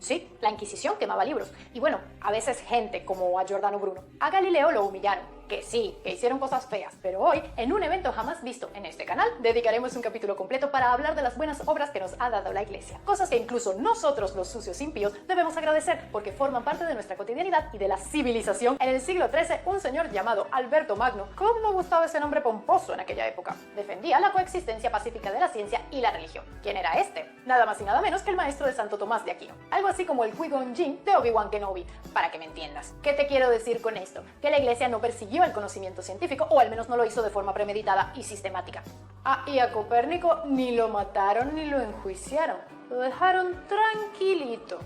Sí, la Inquisición quemaba libros. Y bueno, a veces gente como a Giordano Bruno. A Galileo lo humillaron. Que sí, que hicieron cosas feas. Pero hoy, en un evento jamás visto en este canal, dedicaremos un capítulo completo para hablar de las buenas obras que nos ha dado la Iglesia. Cosas que incluso nosotros, los sucios impíos, debemos agradecer porque forman parte de nuestra cotidianidad y de la civilización. En el siglo XIII, un señor llamado Alberto Magno, ¿cómo me gustaba ese nombre pomposo en aquella época? Defendía la coexistencia pacífica de la ciencia y la religión. ¿Quién era este? Nada más y nada menos que el maestro de Santo Tomás de Aquino. Algo así como el Qui-Gon Jinn de Obi-Wan Kenobi, para que me entiendas. ¿Qué te quiero decir con esto? Que la Iglesia no persiguió el conocimiento científico, o al menos no lo hizo de forma premeditada y sistemática. Ah, y a Copérnico ni lo mataron ni lo enjuiciaron. Lo dejaron tranquilito.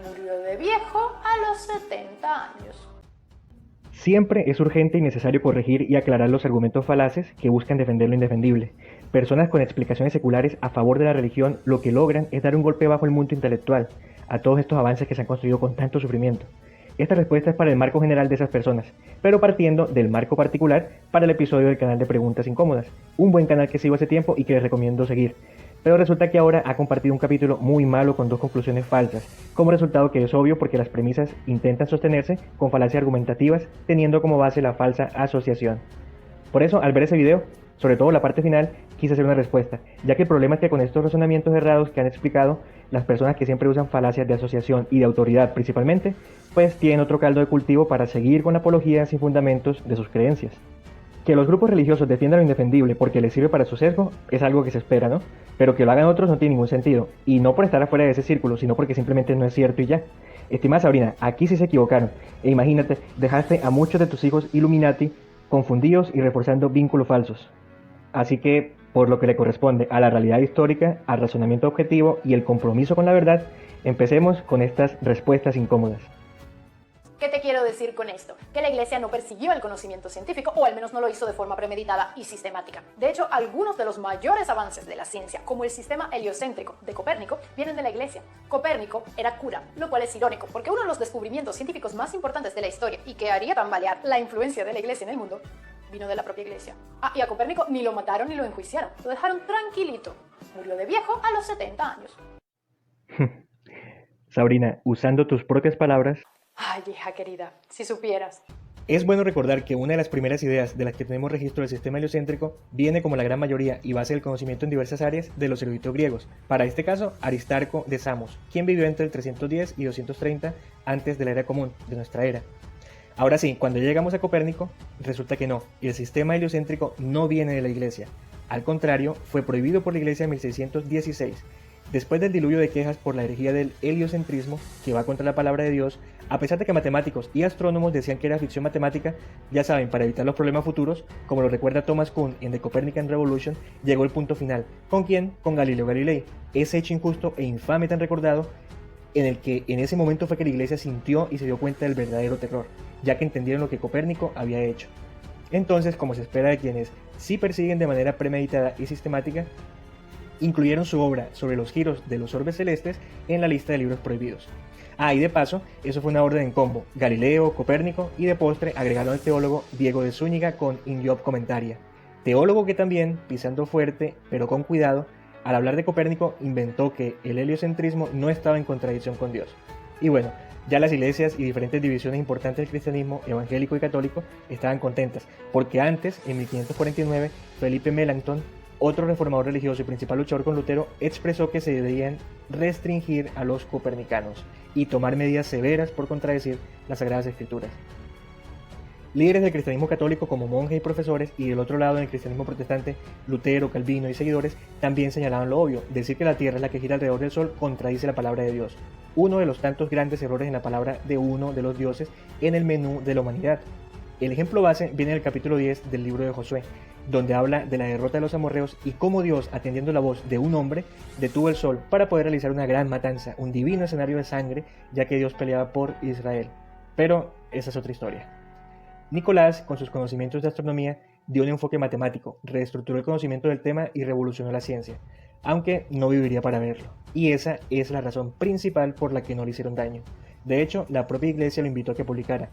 Murió de viejo a los 70 años. Siempre es urgente y necesario corregir y aclarar los argumentos falaces que buscan defender lo indefendible. Personas con explicaciones seculares a favor de la religión lo que logran es dar un golpe bajo el mundo intelectual a todos estos avances que se han construido con tanto sufrimiento. Esta respuesta es para el marco general de esas personas, pero partiendo del marco particular para el episodio del canal de Preguntas Incómodas, un buen canal que sigo hace tiempo y que les recomiendo seguir. Pero resulta que ahora ha compartido un capítulo muy malo con dos conclusiones falsas, como resultado que es obvio porque las premisas intentan sostenerse con falacias argumentativas teniendo como base la falsa asociación. Por eso, al ver ese video, sobre todo la parte final, quise hacer una respuesta, ya que el problema es que con estos razonamientos errados que han explicado, las personas que siempre usan falacias de asociación y de autoridad principalmente, pues tienen otro caldo de cultivo para seguir con la apología sin fundamentos de sus creencias. Que los grupos religiosos defiendan lo indefendible porque les sirve para su sesgo es algo que se espera, ¿no? Pero que lo hagan otros no tiene ningún sentido, y no por estar afuera de ese círculo, sino porque simplemente no es cierto y ya. Estimada Sabrina, aquí sí se equivocaron, e imagínate, dejaste a muchos de tus hijos Illuminati confundidos y reforzando vínculos falsos. Así que, por lo que le corresponde a la realidad histórica, al razonamiento objetivo y el compromiso con la verdad, empecemos con estas respuestas incómodas. ¿Qué te quiero decir con esto? Que la Iglesia no persiguió el conocimiento científico, o al menos no lo hizo de forma premeditada y sistemática. De hecho, algunos de los mayores avances de la ciencia, como el sistema heliocéntrico de Copérnico, vienen de la Iglesia. Copérnico era cura, lo cual es irónico, porque uno de los descubrimientos científicos más importantes de la historia y que haría tambalear la influencia de la Iglesia en el mundo, vino de la propia Iglesia. Ah, y a Copérnico ni lo mataron ni lo enjuiciaron, lo dejaron tranquilito. Murió de viejo a los 70 años. Sabrina, usando tus propias palabras... Ay, hija querida, si supieras. Es bueno recordar que una de las primeras ideas de las que tenemos registro del sistema heliocéntrico viene como la gran mayoría y base del conocimiento en diversas áreas de los eruditos griegos. Para este caso, Aristarco de Samos, quien vivió entre el 310 y 230 antes de la era común, de nuestra era. Ahora sí, cuando llegamos a Copérnico, resulta que no, el sistema heliocéntrico no viene de la Iglesia. Al contrario, fue prohibido por la Iglesia en 1616. Después del diluvio de quejas por la herejía del heliocentrismo, que va contra la palabra de Dios, a pesar de que matemáticos y astrónomos decían que era ficción matemática, ya saben, para evitar los problemas futuros, como lo recuerda Thomas Kuhn en The Copernican Revolution, llegó el punto final. ¿Con quién? Con Galileo Galilei, ese hecho injusto e infame tan recordado, en el que en ese momento fue que la Iglesia sintió y se dio cuenta del verdadero terror, ya que entendieron lo que Copérnico había hecho. Entonces, como se espera de quienes sí persiguen de manera premeditada y sistemática, incluyeron su obra sobre los giros de los orbes celestes en la lista de libros prohibidos. Ah, y de paso, eso fue una orden en combo, Galileo, Copérnico, y de postre agregaron al teólogo Diego de Zúñiga con In Job Commentaria, teólogo que también, pisando fuerte, pero con cuidado, al hablar de Copérnico inventó que el heliocentrismo no estaba en contradicción con Dios. Y bueno, ya las iglesias y diferentes divisiones importantes del cristianismo, evangélico y católico, estaban contentas, porque antes, en 1549, Felipe Melanchthon, otro reformador religioso y principal luchador con Lutero, expresó que se debían restringir a los copernicanos y tomar medidas severas por contradecir las Sagradas Escrituras. Líderes del cristianismo católico como monjes y profesores, y del otro lado en el cristianismo protestante, Lutero, Calvino y seguidores, también señalaban lo obvio, decir que la Tierra es la que gira alrededor del Sol contradice la palabra de Dios, uno de los tantos grandes errores en la palabra de uno de los dioses en el menú de la humanidad. El ejemplo base viene del capítulo 10 del libro de Josué, donde habla de la derrota de los amorreos y cómo Dios, atendiendo la voz de un hombre, detuvo el sol para poder realizar una gran matanza, un divino escenario de sangre, ya que Dios peleaba por Israel. Pero esa es otra historia. Nicolás, con sus conocimientos de astronomía, dio un enfoque matemático, reestructuró el conocimiento del tema y revolucionó la ciencia, aunque no viviría para verlo. Y esa es la razón principal por la que no le hicieron daño. De hecho, la propia iglesia lo invitó a que publicara.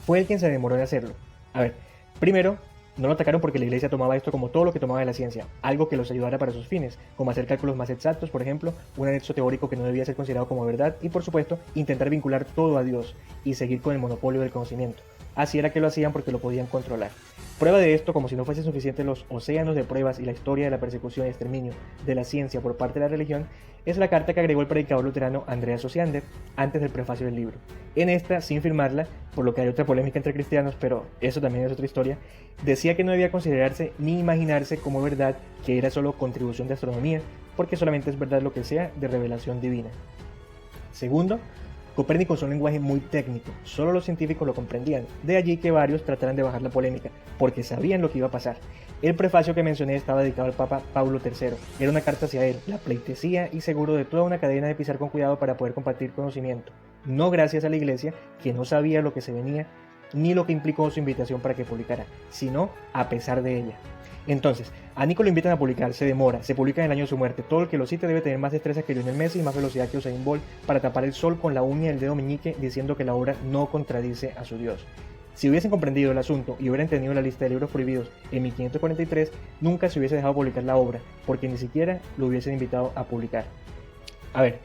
Fue él quien se demoró en hacerlo. A ver, primero, No lo atacaron porque la iglesia tomaba esto como todo lo que tomaba de la ciencia, algo que los ayudara para sus fines, como hacer cálculos más exactos, por ejemplo, un anexo teórico que no debía ser considerado como verdad y, por supuesto, intentar vincular todo a Dios y seguir con el monopolio del conocimiento. Así era que lo hacían porque lo podían controlar. Prueba de esto, como si no fuesen suficientes los océanos de pruebas y la historia de la persecución y exterminio de la ciencia por parte de la religión, es la carta que agregó el predicador luterano Andreas Osiander antes del prefacio del libro. En esta, sin firmarla, por lo que hay otra polémica entre cristianos, pero eso también es otra historia, decía que no debía considerarse ni imaginarse como verdad que era solo contribución de astronomía, porque solamente es verdad lo que sea de revelación divina. Segundo, Copérnico usó un lenguaje muy técnico, solo los científicos lo comprendían, de allí que varios trataran de bajar la polémica, porque sabían lo que iba a pasar. El prefacio que mencioné estaba dedicado al Papa Paulo III, era una carta hacia él, la pleitesía y seguro de toda una cadena de pisar con cuidado para poder compartir conocimiento, no gracias a la iglesia, que no sabía lo que se venía, ni lo que implicó su invitación para que publicara, sino a pesar de ella. Entonces, a Nico lo invitan a publicar, se demora, se publica en el año de su muerte. Todo el que lo cite debe tener más destreza que Lionel Messi y más velocidad que Usain Bolt para tapar el sol con la uña del dedo meñique diciendo que la obra no contradice a su Dios. Si hubiesen comprendido el asunto y hubieran tenido la lista de libros prohibidos en 1543, nunca se hubiese dejado publicar la obra, porque ni siquiera lo hubiesen invitado a publicar. A ver,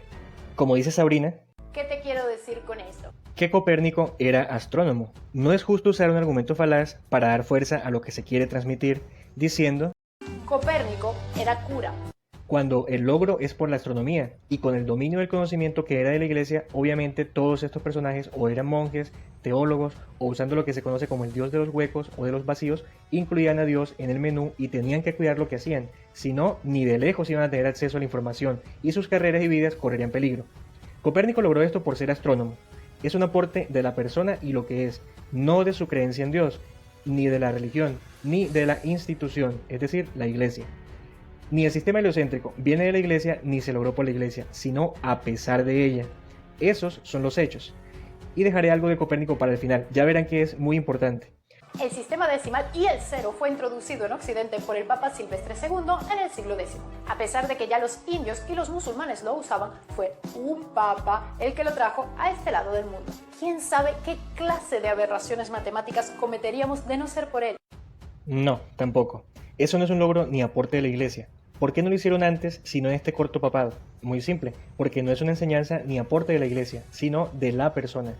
como dice Sabrina, ¿Qué te quiero decir con esto? que Copérnico era astrónomo. No es justo usar un argumento falaz para dar fuerza a lo que se quiere transmitir, diciendo Copérnico era cura. cuando el logro es por la astronomía, y con el dominio del conocimiento que era de la iglesia, obviamente todos estos personajes o eran monjes, teólogos, o usando lo que se conoce como el dios de los huecos o de los vacíos, incluían a Dios en el menú y tenían que cuidar lo que hacían, si no, ni de lejos iban a tener acceso a la información, y sus carreras y vidas correrían peligro. Copérnico logró esto por ser astrónomo. Es un aporte de la persona y lo que es, no de su creencia en Dios, ni de la religión, ni de la institución, es decir, la iglesia. Ni el sistema heliocéntrico viene de la iglesia ni se logró por la iglesia, sino a pesar de ella. Esos son los hechos. Y dejaré algo de Copérnico para el final, ya verán que es muy importante. El sistema decimal y el cero fue introducido en Occidente por el Papa Silvestre II en el siglo X. A pesar de que ya los indios y los musulmanes lo usaban, fue un papa el que lo trajo a este lado del mundo. ¿Quién sabe qué clase de aberraciones matemáticas cometeríamos de no ser por él? No, tampoco. Eso no es un logro ni aporte de la iglesia. ¿Por qué no lo hicieron antes, sino en este corto papado? Muy simple, porque no es una enseñanza ni aporte de la iglesia, sino de la persona.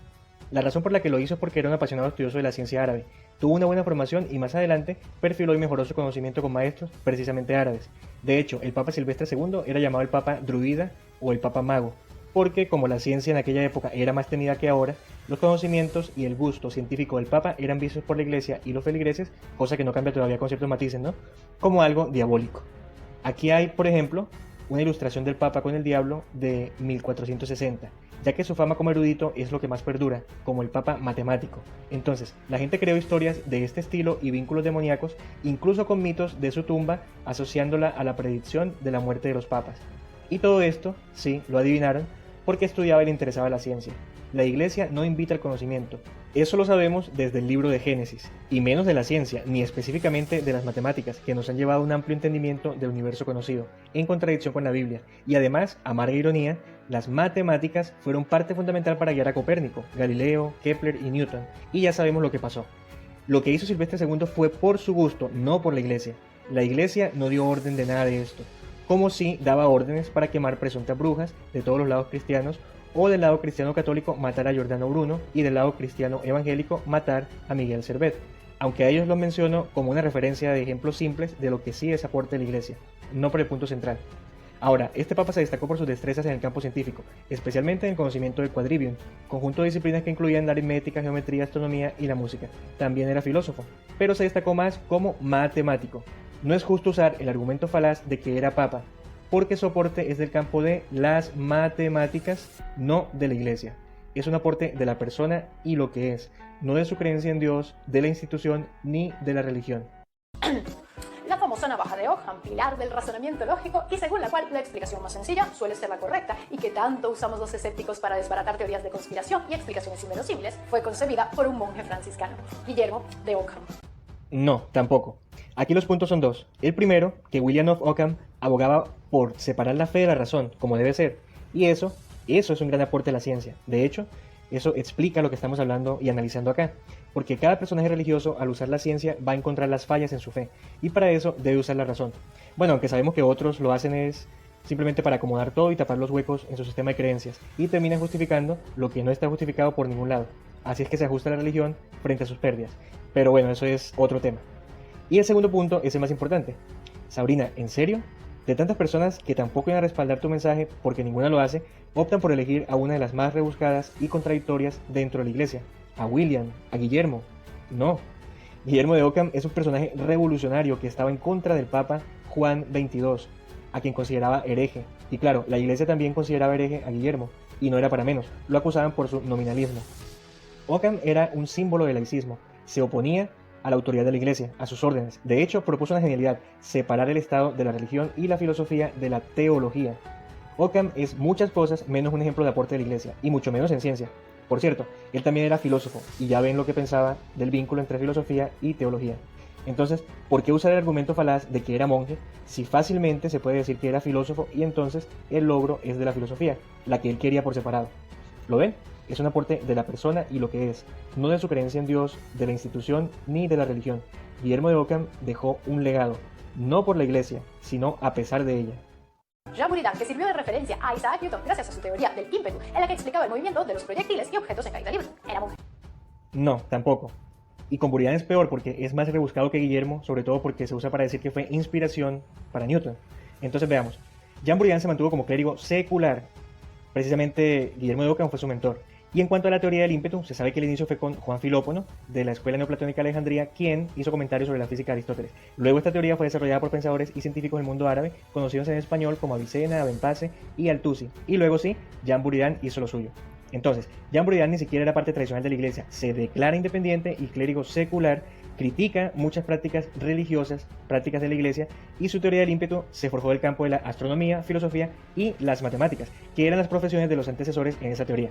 La razón por la que lo hizo es porque era un apasionado estudioso de la ciencia árabe, tuvo una buena formación y más adelante perfiló y mejoró su conocimiento con maestros precisamente árabes. De hecho, el Papa Silvestre II era llamado el Papa Druida o el Papa Mago, porque como la ciencia en aquella época era más temida que ahora, los conocimientos y el gusto científico del Papa eran vistos por la iglesia y los feligreses, cosa que no cambia todavía con ciertos matices, ¿no?, como algo diabólico. Aquí hay, por ejemplo, una ilustración del Papa con el diablo de 1460, ya que su fama como erudito es lo que más perdura, como el Papa matemático. Entonces, la gente creó historias de este estilo y vínculos demoníacos, incluso con mitos de su tumba, asociándola a la predicción de la muerte de los papas. Y todo esto, sí, lo adivinaron, porque estudiaba y le interesaba la ciencia. La iglesia no invita al conocimiento. Eso lo sabemos desde el libro de Génesis, y menos de la ciencia, ni específicamente de las matemáticas, que nos han llevado a un amplio entendimiento del universo conocido, en contradicción con la Biblia. Y además, amarga ironía, las matemáticas fueron parte fundamental para guiar a Copérnico, Galileo, Kepler y Newton, y ya sabemos lo que pasó. Lo que hizo Silvestre II fue por su gusto, no por la iglesia. La iglesia no dio orden de nada de esto, como si daba órdenes para quemar presuntas brujas de todos los lados cristianos, o del lado cristiano católico matar a Giordano Bruno y del lado cristiano evangélico matar a Miguel Servet, aunque a ellos los menciono como una referencia de ejemplos simples de lo que sí es aporte de la iglesia, no por el punto central. Ahora, este papa se destacó por sus destrezas en el campo científico, especialmente en el conocimiento del quadrivium, conjunto de disciplinas que incluían la aritmética, geometría, astronomía y la música. También era filósofo, pero se destacó más como matemático. No es justo usar el argumento falaz de que era papa, porque su aporte es del campo de las matemáticas, no de la iglesia. Es un aporte de la persona y lo que es, no de su creencia en Dios, de la institución ni de la religión. La famosa navaja de Ockham, pilar del razonamiento lógico y según la cual la explicación más sencilla suele ser la correcta y que tanto usamos los escépticos para desbaratar teorías de conspiración y explicaciones inverosímiles, fue concebida por un monje franciscano, Guillermo de Ockham. No, tampoco. Aquí los puntos son dos. El primero, que William of Ockham abogaba por separar la fe de la razón, como debe ser. Y eso es un gran aporte a la ciencia. De hecho, Eso explica lo que estamos hablando y analizando acá, porque cada personaje religioso al usar la ciencia va a encontrar las fallas en su fe, y para eso debe usar la razón. Bueno, aunque sabemos que otros lo hacen es simplemente para acomodar todo y tapar los huecos en su sistema de creencias, y terminan justificando lo que no está justificado por ningún lado. Así es que se ajusta la religión frente a sus pérdidas. Pero bueno, eso es otro tema. Y el segundo punto es el más importante. Sabrina, ¿en serio? De tantas personas que tampoco iban a respaldar tu mensaje porque ninguna lo hace, optan por elegir a una de las más rebuscadas y contradictorias dentro de la iglesia. A William, a Guillermo. No. Guillermo de Ockham es un personaje revolucionario que estaba en contra del Papa Juan XXII, a quien consideraba hereje. Y claro, la iglesia también consideraba hereje a Guillermo, y no era para menos, lo acusaban por su nominalismo. Ockham era un símbolo del laicismo, se oponía a la autoridad de la iglesia, a sus órdenes. De hecho, propuso una genialidad: separar el Estado de la religión y la filosofía de la teología. Ockham es muchas cosas menos un ejemplo de aporte de la iglesia, y mucho menos en ciencia. Por cierto, él también era filósofo, y ya ven lo que pensaba del vínculo entre filosofía y teología. Entonces, ¿por qué usar el argumento falaz de que era monje si fácilmente se puede decir que era filósofo y entonces el logro es de la filosofía, la que él quería por separado? ¿Lo ven? Es un aporte de la persona y lo que es, no de su creencia en Dios, de la institución ni de la religión. Guillermo de Ockham dejó un legado, no por la iglesia, sino a pesar de ella. Jean Buridan, que sirvió de referencia a Isaac Newton gracias a su teoría del ímpetu, en la que explicaba el movimiento de los proyectiles y objetos en caída libre. Era monje. No, tampoco. Y con Buridan es peor porque es más rebuscado que Guillermo, sobre todo porque se usa para decir que fue inspiración para Newton. Entonces veamos. Jean Buridan se mantuvo como clérigo secular. Precisamente Guillermo de Ockham fue su mentor. Y en cuanto a la teoría del ímpetu, se sabe que el inicio fue con Juan Filópono, de la Escuela Neoplatónica de Alejandría, quien hizo comentarios sobre la física de Aristóteles. Luego esta teoría fue desarrollada por pensadores y científicos del mundo árabe, conocidos en español como Avicena, Abenpase y Al-Tusi. Y luego sí, Jean Buridan hizo lo suyo. Entonces, Jean Buridan ni siquiera era parte tradicional de la iglesia, se declara independiente y clérigo secular, critica muchas prácticas religiosas, prácticas de la iglesia, y su teoría del ímpetu se forjó del campo de la astronomía, filosofía y las matemáticas, que eran las profesiones de los antecesores en esa teoría.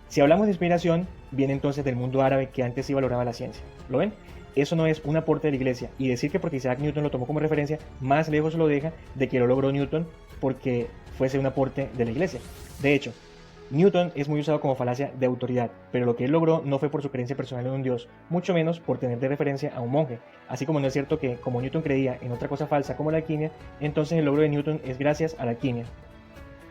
Si hablamos de inspiración, viene entonces del mundo árabe que antes sí valoraba la ciencia. ¿Lo ven? Eso no es un aporte de la iglesia, y decir que porque Isaac Newton lo tomó como referencia, más lejos lo deja de que lo logró Newton porque fuese un aporte de la iglesia. De hecho, Newton es muy usado como falacia de autoridad, pero lo que él logró no fue por su creencia personal en un dios, mucho menos por tener de referencia a un monje, así como no es cierto que, como Newton creía en otra cosa falsa como la alquimia, entonces el logro de Newton es gracias a la alquimia.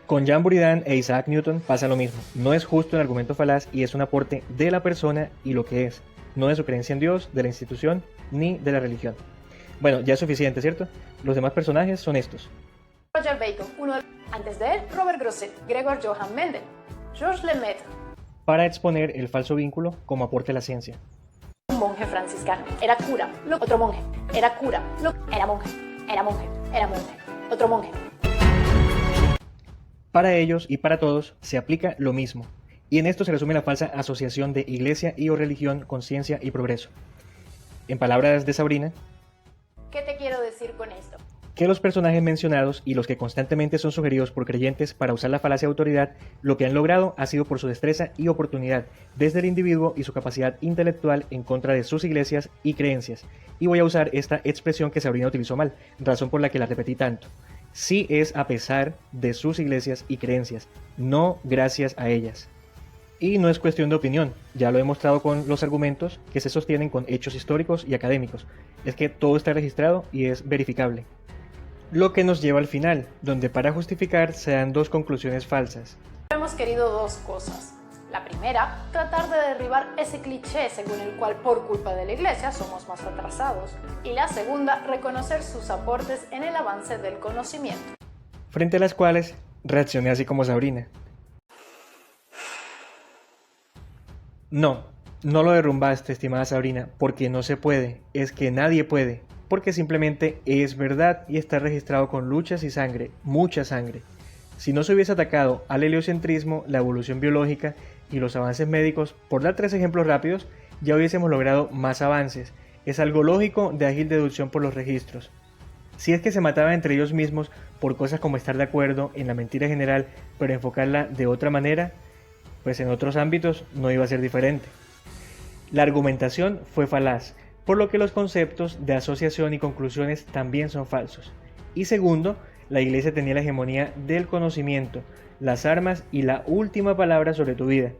Con Jean Buridan e Isaac Newton pasa lo mismo, no es justo el argumento falaz y es un aporte de la persona y lo que es, no de su creencia en Dios, de la institución, ni de la religión. Bueno, ya es suficiente, ¿cierto? Los demás personajes son estos. Roger Bacon, antes de él, Robert Grosset, Gregor Johann Mendel, Georges Lemaitre, para exponer el falso vínculo como aporte a la ciencia. Un monje franciscano, era cura, otro monje, era cura, era monje, era monje, era monje, otro monje. Para ellos y para todos se aplica lo mismo, y en esto se resume la falsa asociación de iglesia y o religión con ciencia y progreso. En palabras de Sabrina, ¿qué te quiero decir con esto? Que los personajes mencionados y los que constantemente son sugeridos por creyentes para usar la falacia de autoridad, lo que han logrado ha sido por su destreza y oportunidad, desde el individuo y su capacidad intelectual en contra de sus iglesias y creencias. Y voy a usar esta expresión que Sabrina utilizó mal, razón por la que la repetí tanto. Sí es a pesar de sus iglesias y creencias, no gracias a ellas. Y no es cuestión de opinión, ya lo he mostrado con los argumentos que se sostienen con hechos históricos y académicos. Es que todo está registrado y es verificable. Lo que nos lleva al final, donde para justificar se dan dos conclusiones falsas. Hemos querido dos cosas. La primera, tratar de derribar ese cliché según el cual por culpa de la iglesia somos más atrasados. Y la segunda, reconocer sus aportes en el avance del conocimiento. Frente a las cuales reaccioné así como Sabrina. No lo derrumbaste, estimada Sabrina, porque no se puede, es que nadie puede, porque simplemente es verdad y está registrado con luchas y sangre, mucha sangre. Si no se hubiese atacado al heliocentrismo, la evolución biológica y los avances médicos, por dar 3 ejemplos rápidos, ya hubiésemos logrado más avances. Es algo lógico de ágil deducción por los registros. Si es que se mataban entre ellos mismos por cosas como estar de acuerdo en la mentira general, pero enfocarla de otra manera, pues en otros ámbitos no iba a ser diferente. La argumentación fue falaz, por lo que los conceptos de asociación y conclusiones también son falsos. Y segundo, la iglesia tenía la hegemonía del conocimiento, las armas y la última palabra sobre tu vida.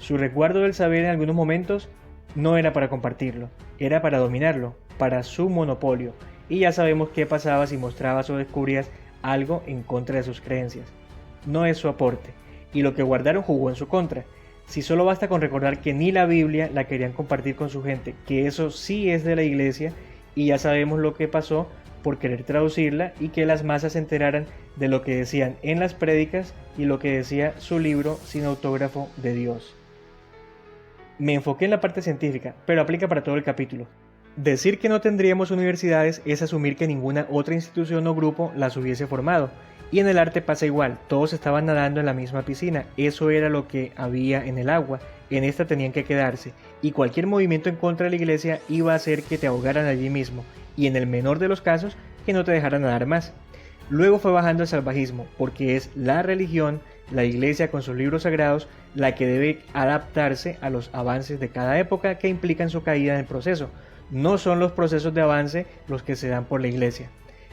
Su resguardo del saber en algunos momentos no era para compartirlo, era para dominarlo, para su monopolio, y ya sabemos qué pasaba si mostrabas o descubrías algo en contra de sus creencias. No es su aporte, y lo que guardaron jugó en su contra. Si solo basta con recordar que ni la Biblia la querían compartir con su gente, que eso sí es de la iglesia, y ya sabemos lo que pasó por querer traducirla y que las masas se enteraran de lo que decían en las prédicas y lo que decía su libro sin autógrafo de Dios. Me enfoqué en la parte científica, pero aplica para todo el capítulo. Decir que no tendríamos universidades es asumir que ninguna otra institución o grupo las hubiese formado. Y en el arte pasa igual, todos estaban nadando en la misma piscina, eso era lo que había en el agua, en esta tenían que quedarse, y cualquier movimiento en contra de la iglesia iba a hacer que te ahogaran allí mismo, y en el menor de los casos, que no te dejaran nadar más. Luego fue bajando el salvajismo, porque es la religión, la iglesia con sus libros sagrados, la que debe adaptarse a los avances de cada época que implican su caída en el proceso. No son los procesos de avance los que se dan por la iglesia.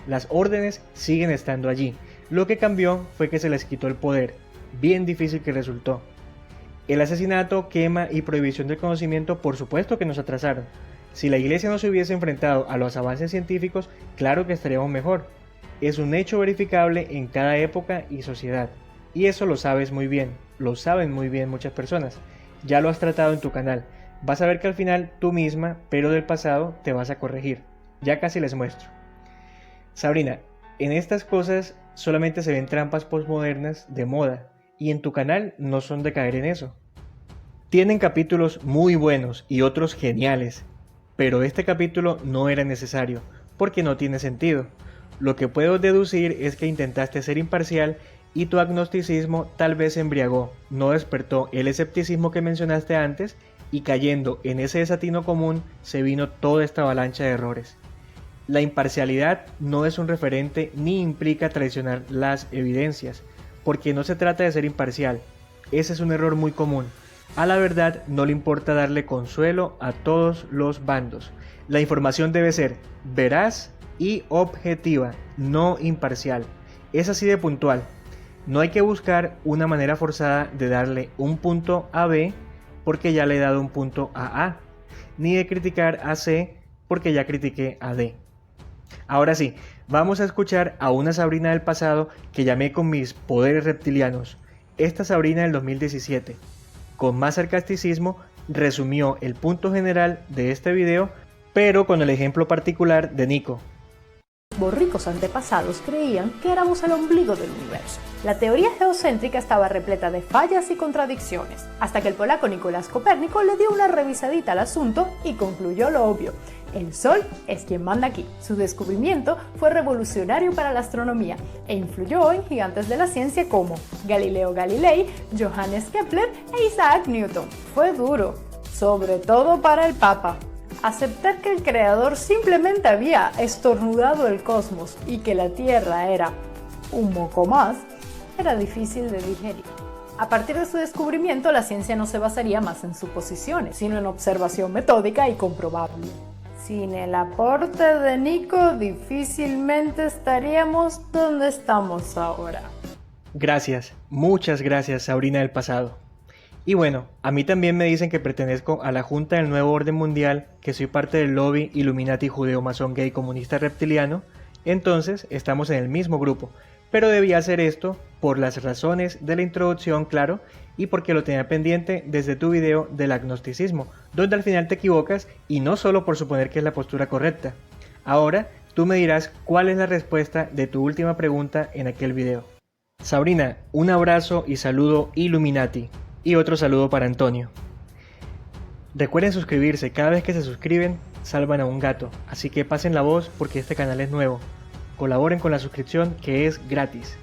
Las órdenes siguen estando allí. Lo que cambió fue que se les quitó el poder. Bien difícil que resultó. El asesinato, quema y prohibición del conocimiento por supuesto que nos atrasaron. Si la iglesia no se hubiese enfrentado a los avances científicos, claro que estaríamos mejor. Es un hecho verificable en cada época y sociedad. Y eso lo sabes muy bien, lo saben muy bien muchas personas. Ya lo has tratado en tu canal. Vas a ver que al final tú misma, pero del pasado, te vas a corregir. Ya casi les muestro. Sabrina, en estas cosas solamente se ven trampas postmodernas de moda, y en tu canal no son de caer en eso. Tienen capítulos muy buenos y otros geniales, pero este capítulo no era necesario, porque no tiene sentido. Lo que puedo deducir es que intentaste ser imparcial y tu agnosticismo tal vez embriagó, no despertó el escepticismo que mencionaste antes, y cayendo en ese desatino común se vino toda esta avalancha de errores. La imparcialidad no es un referente ni implica traicionar las evidencias, porque no se trata de ser imparcial. Ese es un error muy común. A la verdad no le importa darle consuelo a todos los bandos. La información debe ser veraz y objetiva, no imparcial. Es así de puntual. No hay que buscar una manera forzada de darle un punto a B porque ya le he dado un punto a A, ni de criticar a C porque ya critiqué a D. Ahora sí, vamos a escuchar a una Sabrina del pasado que llamé con mis poderes reptilianos. Esta Sabrina del 2017, con más sarcasticismo, resumió el punto general de este video, pero con el ejemplo particular de Nico. Los ricos antepasados creían que éramos el ombligo del universo. La teoría geocéntrica estaba repleta de fallas y contradicciones, hasta que el polaco Nicolás Copérnico le dio una revisadita al asunto y concluyó lo obvio. El Sol es quien manda aquí. Su descubrimiento fue revolucionario para la astronomía e influyó en gigantes de la ciencia como Galileo Galilei, Johannes Kepler e Isaac Newton. Fue duro, sobre todo para el Papa. Aceptar que el Creador simplemente había estornudado el cosmos y que la Tierra era un moco más, era difícil de digerir. A partir de su descubrimiento, la ciencia no se basaría más en suposiciones, sino en observación metódica y comprobable. Sin el aporte de Nico, difícilmente estaríamos donde estamos ahora. Gracias, muchas gracias, Sabrina del pasado. Y bueno, a mí también me dicen que pertenezco a la Junta del Nuevo Orden Mundial, que soy parte del lobby Illuminati judeo-masón gay comunista reptiliano, entonces estamos en el mismo grupo, pero debía hacer esto por las razones de la introducción, claro, y porque lo tenía pendiente desde tu video del agnosticismo, donde al final te equivocas y no solo por suponer que es la postura correcta. Ahora, tú me dirás cuál es la respuesta de tu última pregunta en aquel video. Sabrina, un abrazo y saludo Illuminati. Y otro saludo para Antonio. Recuerden suscribirse, cada vez que se suscriben salvan a un gato, así que pasen la voz porque este canal es nuevo. Colaboren con la suscripción que es gratis.